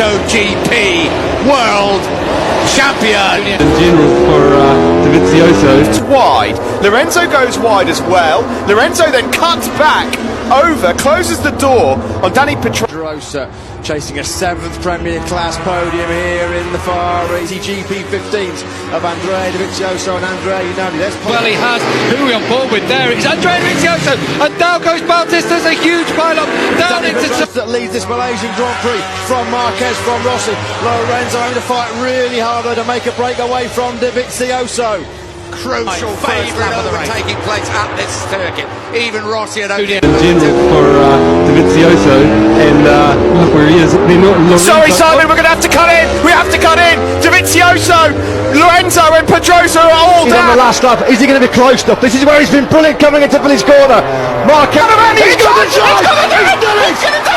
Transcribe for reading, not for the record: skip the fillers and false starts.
MOTOGP World Champion. In general for Dovizioso. It's wide. Lorenzo goes wide as well. Lorenzo then cuts back over, closes the door on Danny Pedrosa chasing a 7th Premier Class podium here in the far easy GP 15s of Andrea Dovizioso and Andrea Unani. Well, he has. Who are we on board with there? It's Andrea Dovizioso, and down goes Bautista's a huge pile-up down into that leads this Malaysian Grand Prix from Marquez, from Rossi. Lorenzo having to fight really hard to make a break away from Dovizioso. crucial favourite overtaking place at this circuit. Even Rossi and in general for Dovizioso, and look where he is. Sorry, Simon, we're going to have to cut in. We have to cut in. Dovizioso, Lorenzo, and Pedrosa are all he's down. on the last lap. Is he going to be close enough? This is where he's been brilliant coming into Billy's corner. Mark, He's got the shot. He's done it.